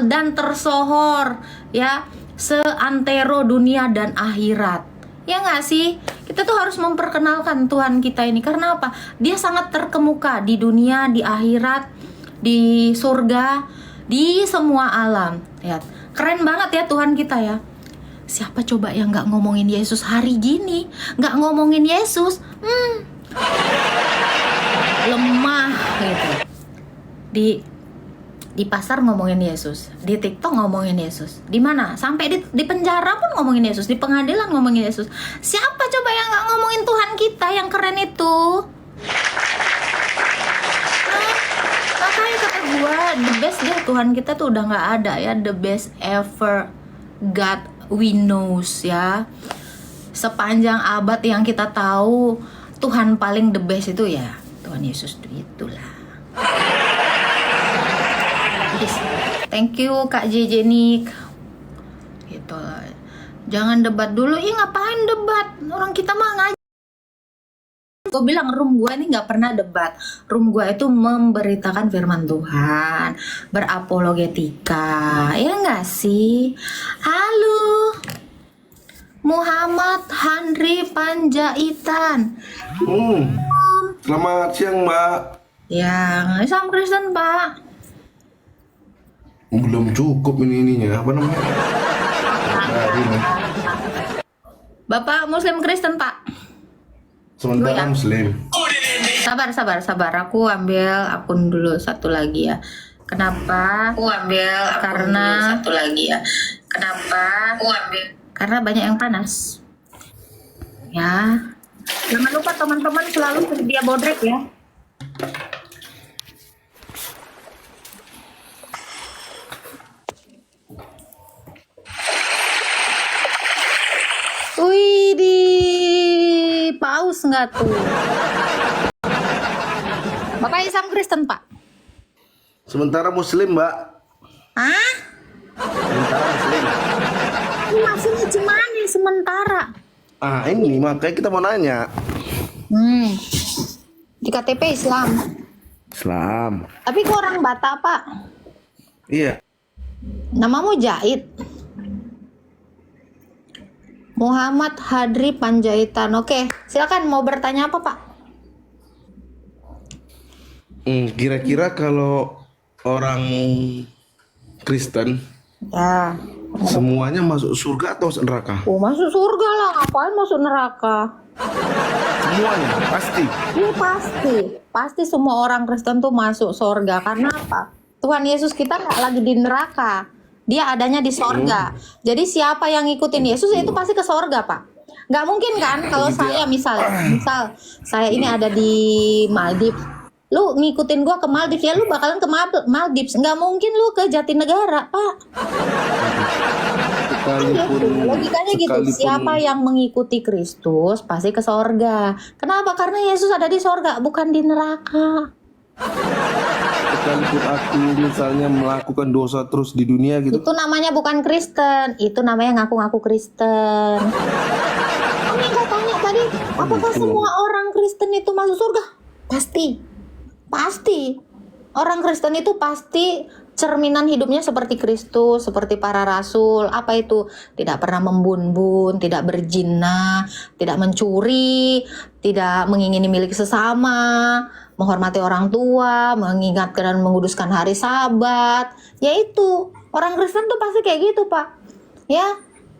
terkenal dan tersohor ya, seantero dunia dan akhirat. Ya nggak sih? Kita tuh harus memperkenalkan Tuhan kita ini. Karena apa? Dia sangat terkemuka di dunia, di akhirat, di surga, di semua alam. Ya, keren banget ya Tuhan kita ya. Siapa coba yang nggak ngomongin Yesus hari gini? Nggak ngomongin Yesus, lemah gitu. Di pasar ngomongin Yesus, di TikTok ngomongin Yesus, di mana? Sampai di penjara pun ngomongin Yesus, di pengadilan ngomongin Yesus. Siapa coba yang nggak ngomongin Tuhan kita yang keren itu? Makanya kata gua, the best deh Tuhan kita tuh udah nggak ada ya, the best ever God we knows ya. Sepanjang abad yang kita tahu, Tuhan paling the best itu ya Tuhan Yesus itulah. Thank you Kak JJ Nick. Gitu. Jangan debat dulu. Ih ngapain debat? Orang kita mah ngaji. Gue bilang room gue ini nggak pernah debat. Room gue itu memberitakan firman Tuhan, berapologetika. Ya nggak sih? Halo Muhammad Handri Panjaitan. Selamat siang Mbak. Ya, Islam Kristen Pak. Belum cukup ininya apa namanya? Bapak Muslim Kristen Pak. Sementara Muslim. Sabar. Aku ambil akun dulu satu lagi ya. Kenapa? Karena satu lagi ya. Kenapa? Karena banyak yang panas. Ya. Jangan lupa teman-teman selalu sedia bodrek ya. Wih, di paus nggak tuh? Bapak Islam Kristen Pak? Sementara Muslim Mbak. Hah? Sementara Muslim. Ini maksudnya gimana nih sementara? Ah ini makanya kita mau nanya. Di KTP Islam. Islam. Tapi kok orang Batak Pak? Iya. Namamu Jahit. Muhammad Hadri Panjaitan. Oke, silakan mau bertanya apa Pak? Kira-kira kalau orang Kristen Ya. semuanya masuk surga atau masuk neraka? Oh, masuk surga lah. Ngapain masuk neraka? Semuanya pasti. Iya pasti. Pasti semua orang Kristen tuh masuk surga. Karena apa? Tuhan Yesus kita nggak lagi di neraka. Dia adanya di sorga. Jadi siapa yang ngikutin Yesus itu pasti ke sorga Pak. Nggak mungkin kan kalau saya misal saya ini ada di Maldives, lu ngikutin gua ke Maldives ya lu bakalan ke Maldives. Nggak mungkin lu ke Jatinegara Pak. Logikanya gitu. Siapa yang mengikuti Kristus pasti ke sorga. Kenapa? Karena Yesus ada di sorga bukan di neraka. Sekalipun aku misalnya melakukan dosa terus di dunia gitu. Itu namanya bukan Kristen, itu namanya ngaku-ngaku Kristen. Kamu yang tanya tadi, apakah semua orang Kristen itu masuk surga? Pasti. Orang Kristen itu pasti cerminan hidupnya seperti Kristus, seperti para rasul. Apa itu? Tidak pernah membun-bun, tidak berzina, tidak mencuri, tidak mengingini milik sesama, menghormati orang tua, mengingatkan dan menguduskan hari Sabat. Yaitu orang Kristen tuh pasti kayak gitu Pak. Ya,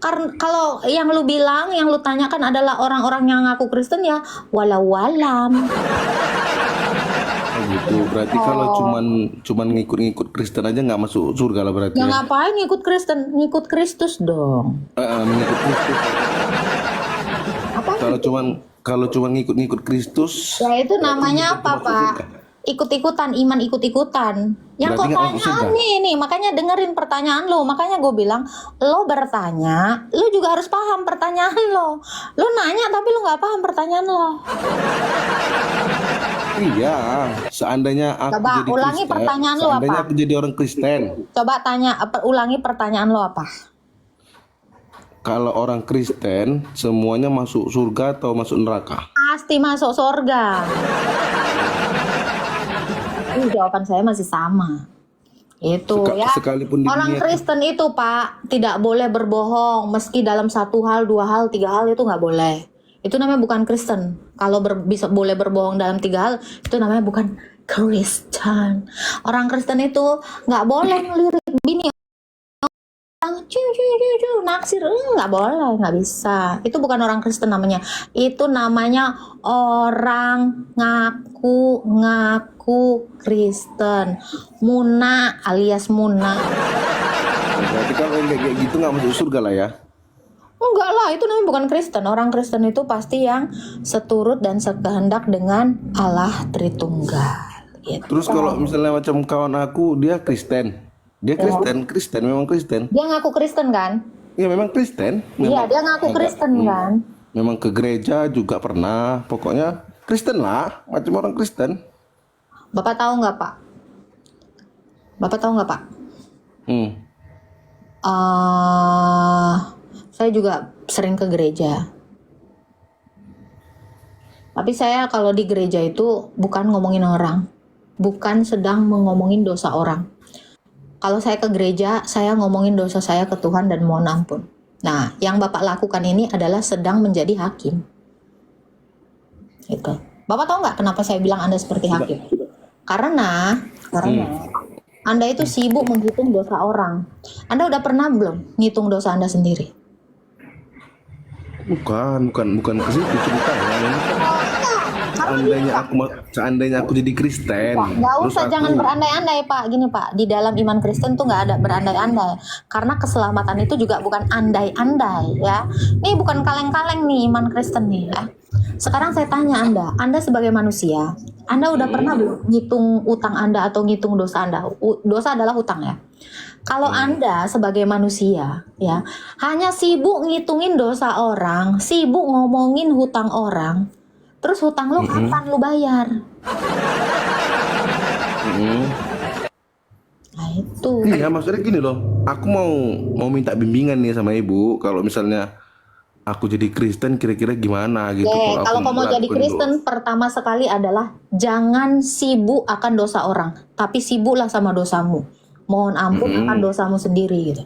karena kalau yang lu bilang, yang lu tanyakan adalah orang-orang yang ngaku Kristen ya, walau-walam. Gitu. Berarti kalau cuman ngikut-ngikut Kristen aja nggak masuk surga lah berarti. Ya ngapain ngikut Kristen? Ngikut Kristus dong. Mengikut Kristus. Apa? Kalau cuman ngikut-ngikut Kristus. Ya itu namanya apa Pak? Ikut-ikutan, iman ikut-ikutan. Yang kok tanyaan nih, makanya dengerin pertanyaan lo. Makanya gue bilang, lo bertanya, lo juga harus paham pertanyaan lo. Lo nanya tapi lo nggak paham pertanyaan lo. Iya, seandainya aku Coba jadi ulangi Kristen, pertanyaan lo seandainya apa? aku jadi orang Kristen. Coba ulangi pertanyaan lo apa? Kalau orang Kristen semuanya masuk surga atau masuk neraka? Pasti masuk surga. Jawaban saya masih sama. Itu ya. Sekalipun di Orang dunia Kristen itu Pak tidak boleh berbohong meski dalam satu hal, dua hal, tiga hal itu nggak boleh. Itu namanya bukan Kristen. Kalau bisa boleh berbohong dalam tiga hal itu namanya bukan Kristen. Orang Kristen itu nggak boleh ngelirik bini naksir, nggak boleh, nggak bisa. Itu bukan orang Kristen namanya. Itu namanya orang ngaku Kristen. Muna alias Muna. berarti kalau yang kayak gitu nggak masuk surga lah ya. Enggak lah, itu namanya bukan Kristen. Orang Kristen itu pasti yang seturut dan sekehendak dengan Allah Tritunggal. Gitu. Terus kalau misalnya macam kawan aku dia Kristen. Dia Kristen memang Kristen. Dia ngaku Kristen kan? Iya memang Kristen. Iya, dia ngaku Kristen kan? Memang ke gereja juga pernah. Pokoknya Kristen lah, macam orang Kristen. Bapak tahu nggak Pak? Bapak tahu nggak Pak? Saya juga sering ke gereja. Tapi saya kalau di gereja itu bukan ngomongin orang. Bukan sedang ngomongin dosa orang. Kalau saya ke gereja, saya ngomongin dosa saya ke Tuhan dan mohon ampun. Nah, yang Bapak lakukan ini adalah sedang menjadi hakim. Gitu. Bapak tahu nggak kenapa saya bilang Anda seperti hakim? Karena Anda itu sibuk menghitung dosa orang. Anda udah pernah belum ngitung dosa Anda sendiri? Bukan ke situ ceritanya. Seandainya aku jadi Kristen. Nggak usah, jangan berandai-andai Pak. Gini Pak, di dalam iman Kristen tuh nggak ada berandai-andai. Karena keselamatan itu juga bukan andai-andai ya. Ini bukan kaleng-kaleng nih iman Kristen nih ya. Sekarang saya tanya Anda sebagai manusia, Anda udah pernah belum ngitung utang Anda atau ngitung dosa Anda? Dosa adalah utang ya. Kalau Anda sebagai manusia ya, hanya sibuk ngitungin dosa orang, sibuk ngomongin hutang orang, terus hutang lu kapan lu bayar? Nah itu. Iya maksudnya gini loh, aku mau minta bimbingan nih sama ibu. Kalau misalnya aku jadi Kristen kira-kira gimana gitu. Kalau kamu mau jadi Kristen, pertama sekali adalah jangan sibuk akan dosa orang, tapi sibuklah sama dosamu. Mohon ampun akan dosamu sendiri gitu.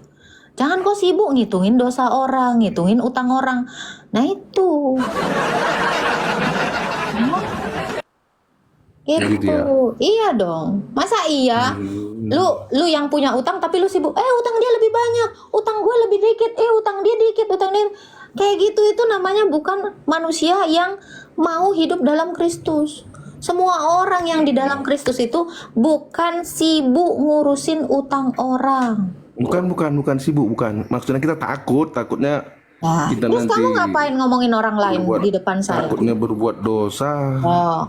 Jangan kok sibuk ngitungin dosa orang, ngitungin utang orang. Nah itu. Gitu. ya? Iya dong. Masa iya? Lu yang punya utang tapi lu sibuk. Utang dia lebih banyak, utang gue lebih dikit. Utang dia dikit, utang dia. Kayak gitu itu namanya bukan manusia yang mau hidup dalam Kristus. Semua orang yang di dalam Kristus itu bukan sibuk ngurusin utang orang. Bukan sibuk, bukan. Maksudnya kita takutnya kita terus nanti kamu ngapain ngomongin orang lain di depan saya? Takutnya berbuat dosa.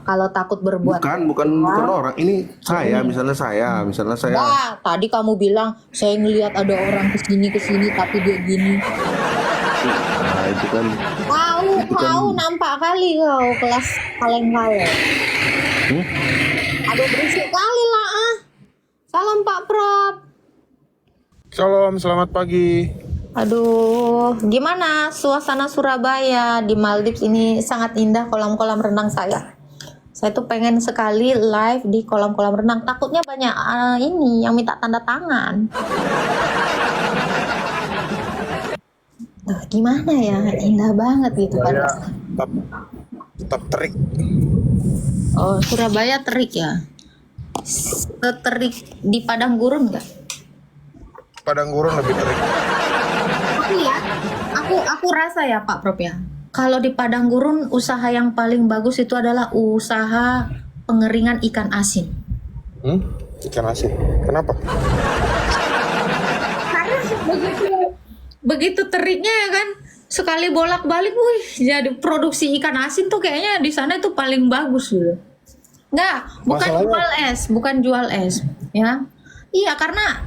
Kalau takut berbuat bukan orang. Ini misalnya saya. Nah, tadi kamu bilang saya ngelihat ada orang kesini tapi dia gini. Nah, itu kan Tahu nampak kali kau kelas kaleng-kaleng. Aduh berisik kali lah. Salam Pak Prop. Shalom, selamat pagi. Aduh, gimana suasana Surabaya di Maldives ini? Sangat indah kolam-kolam renang saya. Saya tuh pengen sekali live di kolam-kolam renang. Takutnya banyak ini yang minta tanda tangan. Gimana ya? Indah banget gitu kan. Tetap terik. Oh, Surabaya terik ya? Seterik di padang gurun nggak? Padang gurun lebih terik. Tapi ya, aku rasa ya Pak Prop ya. Kalau di padang gurun usaha yang paling bagus itu adalah usaha pengeringan ikan asin. Ikan asin. Kenapa? Karena begitu teriknya ya kan, sekali bolak-balik, jadi produksi ikan asin tuh kayaknya di sana itu paling bagus gitu. Nggak, bukan jual es, ya. Iya, karena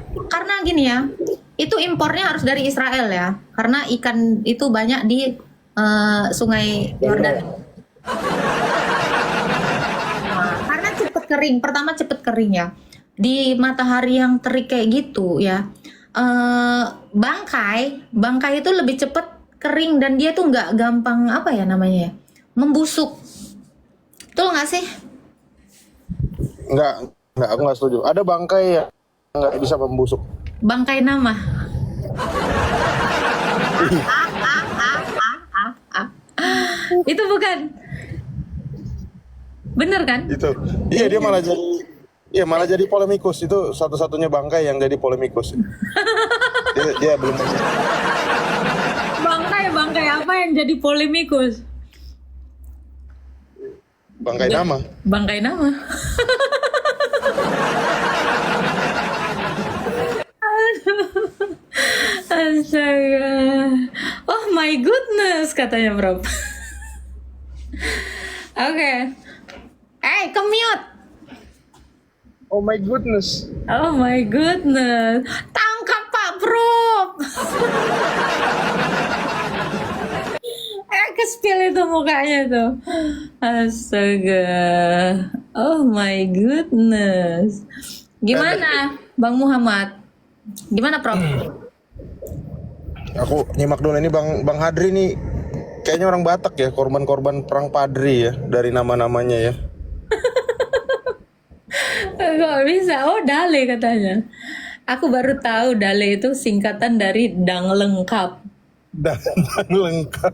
gini ya, itu impornya harus dari Israel ya, karena ikan itu banyak di Sungai Yordan. Nah, karena cepet kering, pertama cepet kering ya, di matahari yang terik kayak gitu ya. Bangkai itu lebih cepet kering dan dia tuh nggak gampang membusuk. Betul nggak sih? Enggak, aku nggak setuju. Ada bangkai ya nggak bisa membusuk. Bangkai nama. Itu bukan. Bener kan? Itu. Iya, dia malah jadi. Iya, malah jadi polemikus. Itu satu-satunya bangkai yang jadi polemikus. Dia belum. Bangkai apa yang jadi polemikus? Bangkai nama. Bangkai nama. Astaga. Oh my goodness katanya Bro. Oke. Commute. Oh my goodness. Oh my goodness. Tangkap Pak Bro. Kespil itu mukanya tuh. Astaga. Oh my goodness. Gimana Bang Muhammad? Gimana Prof? Aku nyimak dulu ini Bang Hadri nih kayaknya orang Batak ya, korban-korban perang Padri ya dari nama-namanya ya. Kok bisa? Oh Dale katanya. Aku baru tahu Dale itu singkatan dari dang lengkap. Dan lengkap.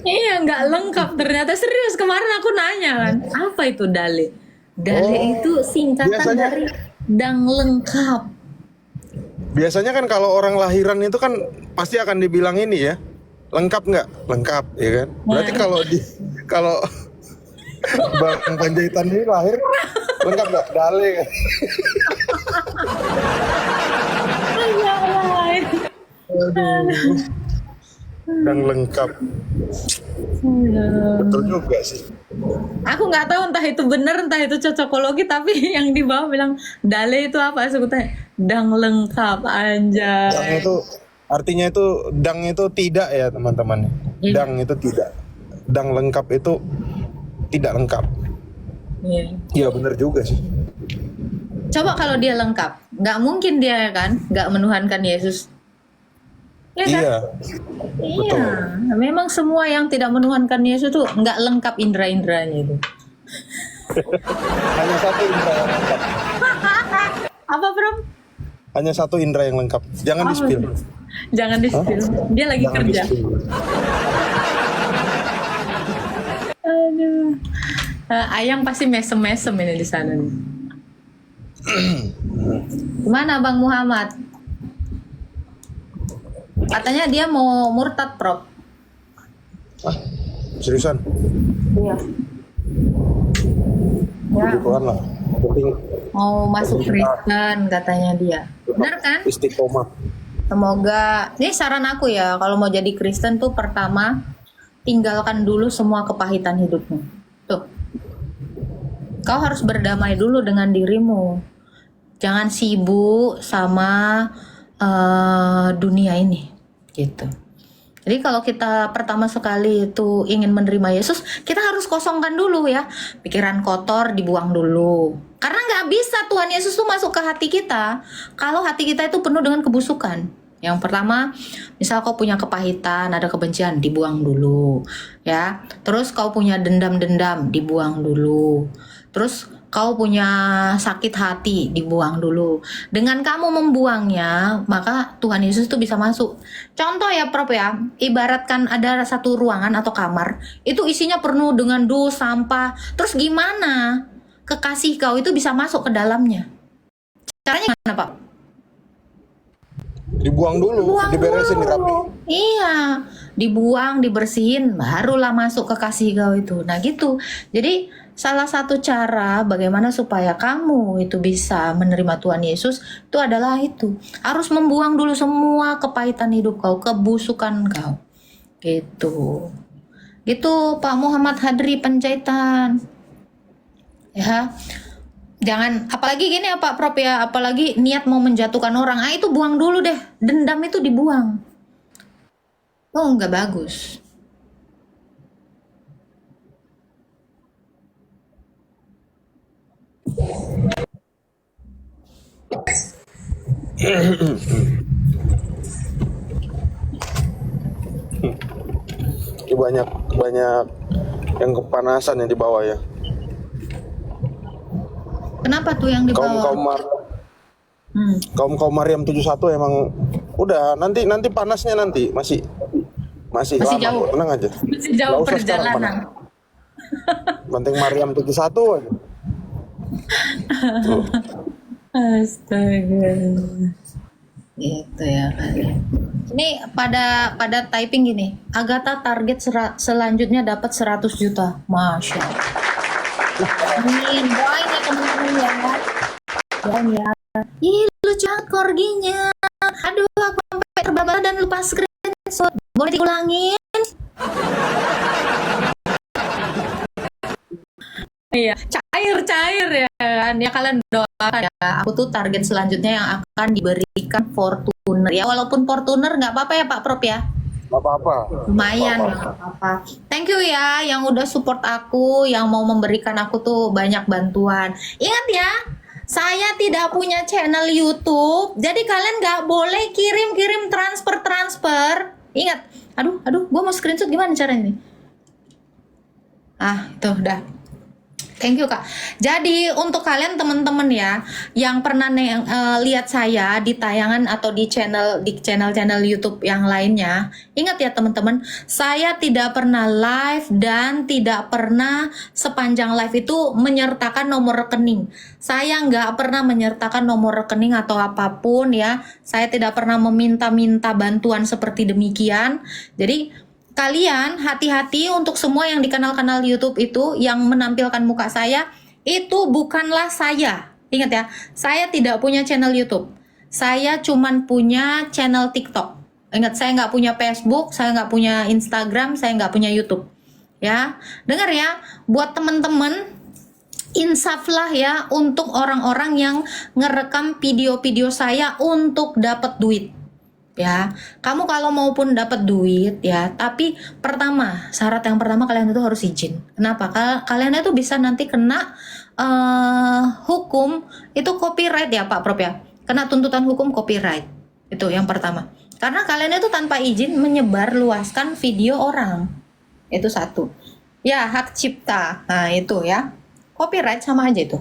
Iya nggak lengkap ternyata, serius kemarin aku nanya kan apa itu Dale. Dale itu singkatan biasanya- dari dang lengkap. Biasanya kan kalau orang lahiran itu kan pasti akan dibilang ini ya, lengkap nggak? Lengkap, ya kan? Berarti kalau Bang Panjaitan ini lahir lengkap nggak? Dale. Dan lengkap. Betul juga sih. Aku nggak tahu entah itu benar entah itu cocokologi, tapi yang di bawah bilang Dale itu apa sebutannya? Dang lengkap anjay. Dang itu artinya itu dang itu tidak ya teman-teman. Dang itu tidak. Dang lengkap itu tidak lengkap. Iya. Iya benar juga sih. Coba kalau dia lengkap, nggak mungkin dia kan nggak menuhankan Yesus. Ya kan? Iya. Iya, memang semua yang tidak menuhankan Yesus tuh nggak lengkap indera-inderanya itu. Hanya satu indera yang lengkap. Apa Bro? Hanya satu indera yang lengkap. Jangan Apa? di-spill. Jangan di-spill. Dia lagi Jangan kerja. di-spill. Aduh. Ayang pasti mesem-mesem ini di sana nih. Gimana Bang Muhammad? Katanya dia mau murtad, Prof. Ah, seriusan? Iya. Ya, Begituan lah. Penting mau masuk Kristen katanya dia. Benar kan? istiqomah. Semoga, ini saran aku ya, kalau mau jadi Kristen tuh pertama tinggalkan dulu semua kepahitan hidupmu. Tuh. Kau harus berdamai dulu dengan dirimu. Jangan sibuk sama dunia ini, gitu. Jadi kalau kita pertama sekali itu ingin menerima Yesus, kita harus kosongkan dulu ya. Pikiran kotor dibuang dulu. Karena nggak bisa Tuhan Yesus tuh masuk ke hati kita kalau hati kita itu penuh dengan kebusukan. Yang pertama, misal kau punya kepahitan, ada kebencian, dibuang dulu, ya. Terus kau punya dendam-dendam, dibuang dulu. Terus kau punya sakit hati, dibuang dulu. Dengan kamu membuangnya, maka Tuhan Yesus tuh bisa masuk. Contoh ya Prof ya, ibaratkan ada satu ruangan atau kamar, itu isinya penuh dengan dus, sampah. Terus gimana kekasih kau itu bisa masuk ke dalamnya? Caranya gimana Pak? Dibuang dulu, diberesin, dirapi. Iya, dibuang, dibersihin, barulah masuk ke kasih kau itu. Nah gitu. Jadi salah satu cara bagaimana supaya kamu itu bisa menerima Tuhan Yesus itu adalah itu. Harus membuang dulu semua kepahitan hidup kau, kebusukan kau. Gitu. Gitu Pak Muhammad Hadri Panjaitan. Ya. Jangan, apalagi gini ya Pak Prof ya, apalagi niat mau menjatuhkan orang, itu buang dulu deh, dendam itu dibuang. Oh nggak bagus. Ini banyak yang kepanasan yang di bawah ya. Kenapa tuh yang Kaum dibawa? marah. Kaum Mariam 71 emang udah nanti panasnya nanti masih Masih lama jauh. kok, tenang aja. Masih Nggak jauh usah sekarang perjalanan. Penting Mariam 71 aja. Tuh. Astaga. Gitu ya kalian. Ini pada typing gini. Agatha target selanjutnya dapat 100 juta. Masya Allah. Amin. Doain ya teman-teman ya. Doain ya. Ih, lucu banget korginya. Aduh, aku sampai terbabal dan lupa screenshot. Boleh diulangin? Iya, cair ya kan. Ya kalian doakan ya. Aku tuh target selanjutnya yang akan diberikan Fortuner ya. Walaupun Fortuner nggak apa-apa ya Pak Prop ya. Nggak apa-apa. Lumayan nggak apa-apa. Thank you ya yang udah support aku, yang mau memberikan aku tuh banyak bantuan. Ingat ya, saya tidak punya channel YouTube, jadi kalian nggak boleh kirim-kirim transfer. Ingat, aduh, gua mau screenshot gimana caranya nih? Ah, itu udah. Thank you Kak. Jadi untuk kalian teman-teman ya yang pernah lihat saya di tayangan atau di channel YouTube yang lainnya, ingat ya teman-teman, saya tidak pernah live dan tidak pernah sepanjang live itu menyertakan nomor rekening. Saya nggak pernah menyertakan nomor rekening atau apapun ya. Saya tidak pernah meminta-minta bantuan seperti demikian. Jadi kalian hati-hati untuk semua yang di kanal-kanal YouTube itu yang menampilkan muka saya, itu bukanlah saya. Ingat ya, saya tidak punya channel YouTube. Saya cuman punya channel TikTok. Ingat, saya nggak punya Facebook, saya nggak punya Instagram, saya nggak punya YouTube. Ya, dengar ya, buat temen-temen, insaflah ya untuk orang-orang yang ngerekam video-video saya untuk dapat duit. Ya, kamu kalau maupun dapat duit ya, tapi syarat yang pertama kalian itu harus izin. Kenapa? Kalian itu bisa nanti kena hukum itu copyright ya Pak Prop ya. Kena tuntutan hukum copyright. Itu yang pertama. Karena kalian itu tanpa izin menyebar luaskan video orang. Itu satu. Ya, hak cipta. Nah, itu ya. Copyright sama aja itu.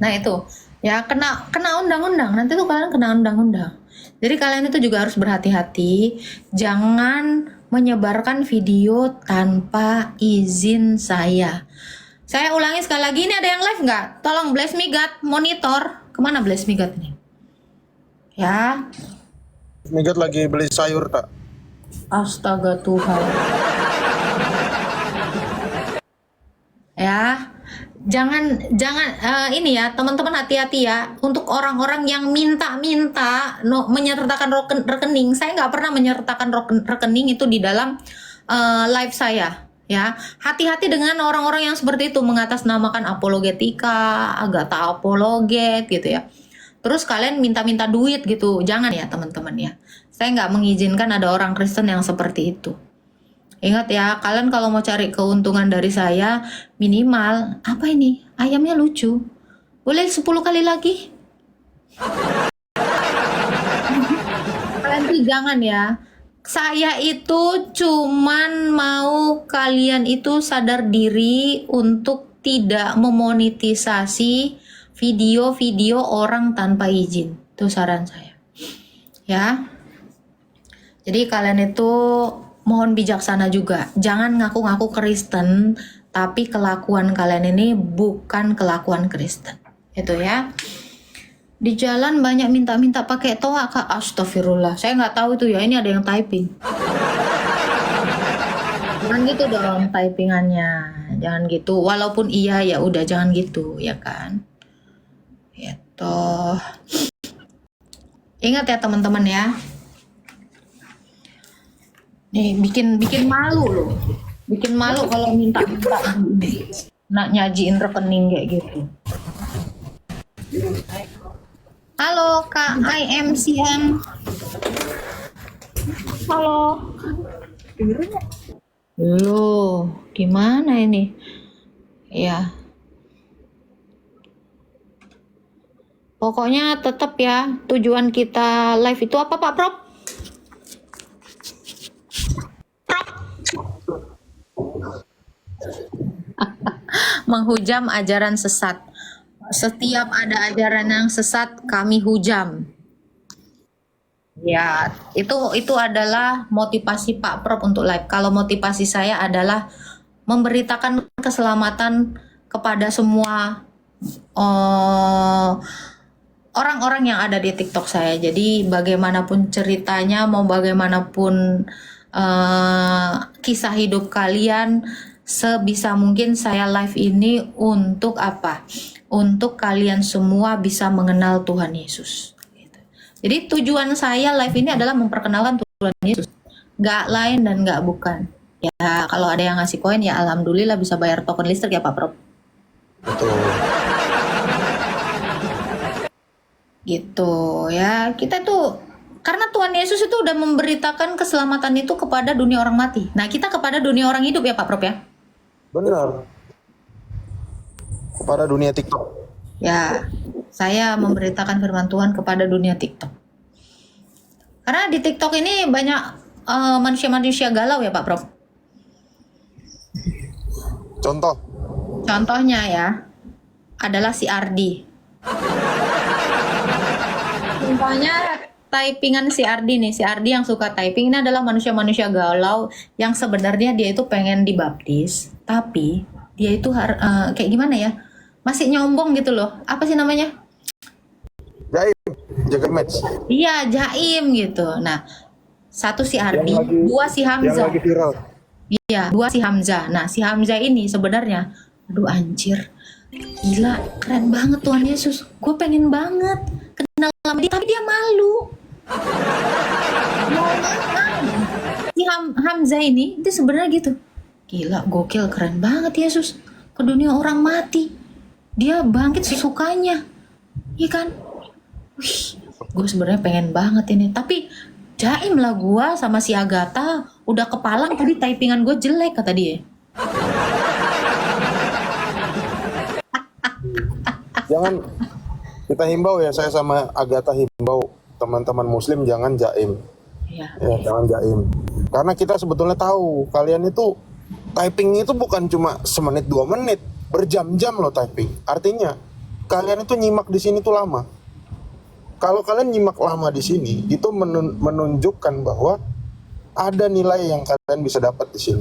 Nah, itu. Ya, kena undang-undang. Nanti tuh kalian kena undang-undang. Jadi kalian itu juga harus berhati-hati, jangan menyebarkan video tanpa izin saya. Saya ulangi sekali lagi, ini ada yang live nggak? Tolong Bless Me God monitor. Kemana Bless Me God ini? Ya. Migat lagi beli sayur tak? Astaga Tuhan. Ya. Jangan ini ya teman-teman, hati-hati ya untuk orang-orang yang minta-minta menyertakan rekening. Saya nggak pernah menyertakan rekening itu di dalam live saya ya. Hati-hati dengan orang-orang yang seperti itu, mengatasnamakan apologetika, Agatha apologet gitu ya. Terus kalian minta-minta duit gitu, jangan ya teman-teman ya. Saya nggak mengizinkan ada orang Kristen yang seperti itu. Ingat ya, kalian kalau mau cari keuntungan dari saya, minimal, apa ini? Ayamnya lucu. Boleh 10 kali lagi? Kalian tuh jangan ya. Saya itu cuman mau kalian itu sadar diri untuk tidak memonetisasi video-video orang tanpa izin. Itu saran saya. Ya. Jadi kalian itu mohon bijaksana juga. Jangan ngaku-ngaku Kristen, tapi kelakuan kalian ini bukan kelakuan Kristen. Itu ya. Di jalan banyak minta-minta pakai toa Kak. Astagfirullah. Saya nggak tahu itu ya. Ini ada yang typing. Jangan gitu dong typingannya. Jangan gitu. Walaupun iya ya udah jangan gitu ya kan. Gitu. Ingat ya teman-teman ya. Nih bikin malu loh, bikin malu kalau minta nak nyajiin rekening kayak gitu. Halo Kak IMCM. Halo. Loh, gimana ini? Ya. Pokoknya tetap ya, tujuan kita live itu apa Pak Prop? Menghujam ajaran sesat. Setiap ada ajaran yang sesat, kami hujam. Ya, itu adalah motivasi Pak Prof untuk live. Kalau motivasi saya adalah memberitakan keselamatan kepada semua eh, orang-orang yang ada di TikTok saya. Jadi bagaimanapun ceritanya, mau bagaimanapun kisah hidup kalian, sebisa mungkin saya live ini untuk apa? Untuk kalian semua bisa mengenal Tuhan Yesus. Gitu. Jadi tujuan saya live ini adalah memperkenalkan Tuhan Yesus. Gak lain dan gak bukan. Ya kalau ada yang ngasih koin ya alhamdulillah bisa bayar token listrik ya Pak Prof. Betul. Gitu ya, kita tuh karena Tuhan Yesus itu udah memberitakan keselamatan itu kepada dunia orang mati. Nah kita kepada dunia orang hidup ya Pak Prof ya. Benar. Kepada dunia TikTok. Ya, saya memberitakan firman Tuhan kepada dunia TikTok. Karena di TikTok ini banyak manusia-manusia galau ya Pak Prof. Contoh. Contohnya ya adalah si Ardi. Contohnya typingan si Ardi nih, si Ardi yang suka typing ini adalah manusia-manusia galau yang sebenarnya dia itu pengen dibaptis, tapi dia itu kayak gimana ya? Masih nyombong gitu loh. Apa sih namanya? Jaim, jaga match. Iya, jaim gitu. Nah, satu si Ardi, Yang lagi- dua si Yang Hamzah. lagi viral. Iya, dua si Hamzah. Nah, si Hamzah ini sebenarnya, aduh anjir, gila, keren banget Tuhan Yesus. Gue pengen banget kenal sama dia, tapi dia malu. Si Hamzah ini, dia sebenarnya gitu. Gila, gokil, keren banget Yesus. Ke dunia orang mati. Dia bangkit sesukanya. Iya kan? Wih, gue sebenarnya pengen banget ini. Tapi jaim lah gue sama si Agatha. Udah kepalang tadi typingan gue jelek kata dia. Jangan kita himbau ya, saya sama Agatha himbau teman-teman muslim jangan jaim. Iya. Ya, jangan jaim. Karena kita sebetulnya tahu kalian itu typing itu bukan cuma semenit 2 menit, berjam-jam loh typing. Artinya kalian itu nyimak di sini tuh lama. Kalau kalian nyimak lama di sini, itu menunjukkan bahwa ada nilai yang kalian bisa dapat di sini.